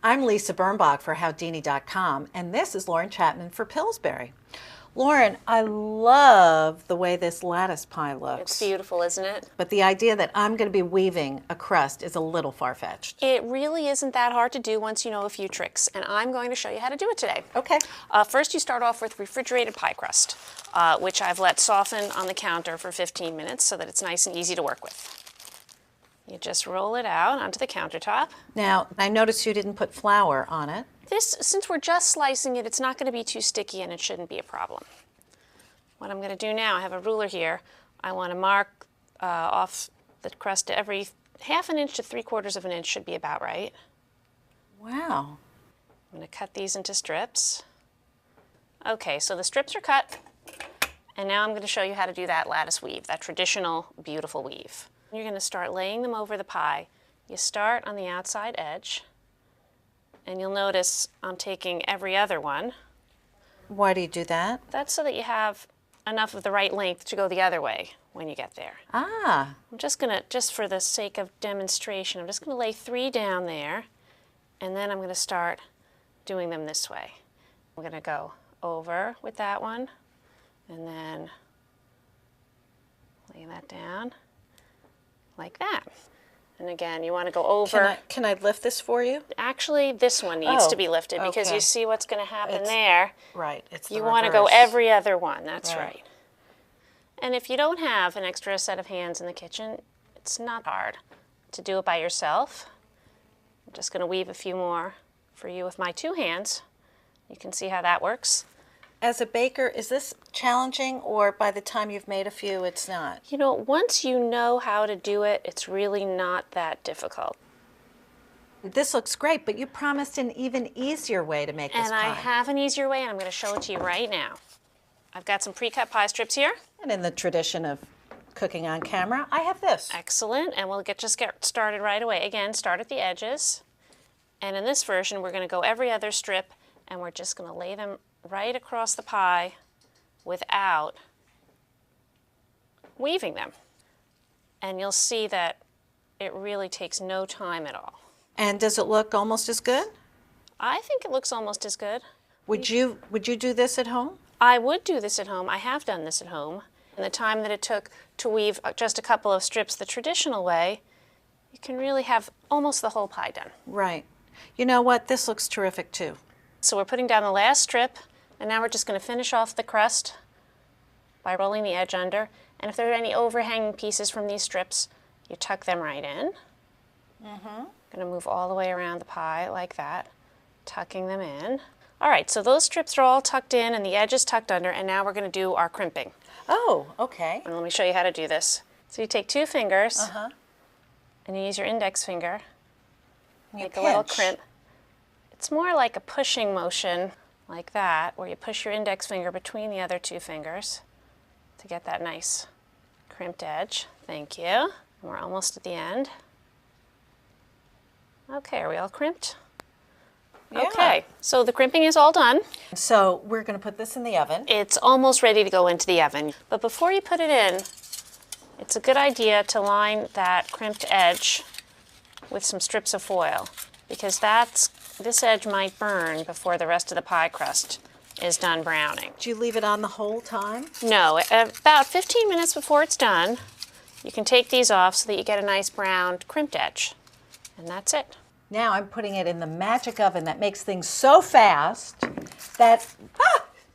I'm Lisa Birnbach for Howdini.com, and this is Lauren Chattman for Pillsbury. Lauren, I love the way this lattice pie looks. It's beautiful, isn't it? But the idea that I'm going to be weaving a crust is a little far-fetched. It really isn't that hard to do once you know a few tricks, and I'm going to show you how to do it today. Okay. First, you start off with refrigerated pie crust, which I've let soften on the counter for 15 minutes so that it's nice and easy to work with. You just roll it out onto the countertop. Now, I noticed you didn't put flour on it. Since we're just slicing it, it's not going to be too sticky and it shouldn't be a problem. What I'm going to do now, I have a ruler here. I want to mark off the crust to every ½ an inch to 3/4 of an inch should be about right. Wow. I'm going to cut these into strips. Okay, so the strips are cut, and now I'm going to show you how to do that lattice weave, that traditional beautiful weave. You're going to start laying them over the pie. You start on the outside edge, and you'll notice I'm taking every other one. Why do you do that? That's so that you have enough of the right length to go the other way when you get there. Ah. I'm just going to, just for the sake of demonstration, I'm just going to lay 3 down there, and then I'm going to start doing them this way. I'm going to go over with that one, and then lay that down like that. And again, you want to go over. Can I lift this for you? Actually, this one needs to be lifted because okay. you see what's going to happen there. Right. It's the You reverse. want to go every other one. That's Right. right. And if you don't have an extra set of hands in the kitchen, it's not hard to do it by yourself. I'm just going to weave a few more for you with my 2 hands. You can see how that works. As a baker, is this challenging, or by the time you've made a few, it's not? You know, once you know how to do it, it's really not that difficult. This looks great, but you promised an even easier way to make this And pie. I have an easier way, and I'm going to show it to you right now. I've got some pre-cut pie strips here. And in the tradition of cooking on camera, I have this. Excellent, and we'll just get started right away. Again, start at the edges. And in this version, we're going to go every other strip, and we're just going to lay them right across the pie without weaving them. And you'll see that it really takes no time at all. And does it look almost as good? I think it looks almost as good. Would you do this at home? I would do this at home. I have done this at home. And the time that it took to weave just a couple of strips the traditional way, you can really have almost the whole pie done. Right. You know what? This looks terrific too. So we're putting down the last strip, and now we're just going to finish off the crust by rolling the edge under. And if there are any overhanging pieces from these strips, you tuck them right in. Going to move all the way around the pie like that, tucking them in. All right, so those strips are all tucked in and the edge is tucked under, and now we're going to do our crimping. Oh, okay. And let me show you how to do this. So you take 2 fingers, and you use your index finger, make a little crimp. It's more like a pushing motion, like that, where you push your index finger between the other 2 fingers to get that nice crimped edge. Thank you. And we're almost at the end. Okay, are we all crimped? Yeah. Okay, so the crimping is all done. So we're going to put this in the oven. It's almost ready to go into the oven. But before you put it in, it's a good idea to line that crimped edge with some strips of foil, because this edge might burn before the rest of the pie crust is done browning. Do you leave it on the whole time? No, about 15 minutes before it's done, you can take these off so that you get a nice browned crimped edge. And that's it. Now I'm putting it in the magic oven that makes things so fast that,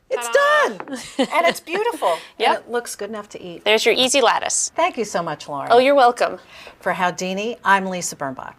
it's done! And it's beautiful. Yep. And it looks good enough to eat. There's your easy lattice. Thank you so much, Lauren. Oh, you're welcome. For Howdini, I'm Lisa Birnbach.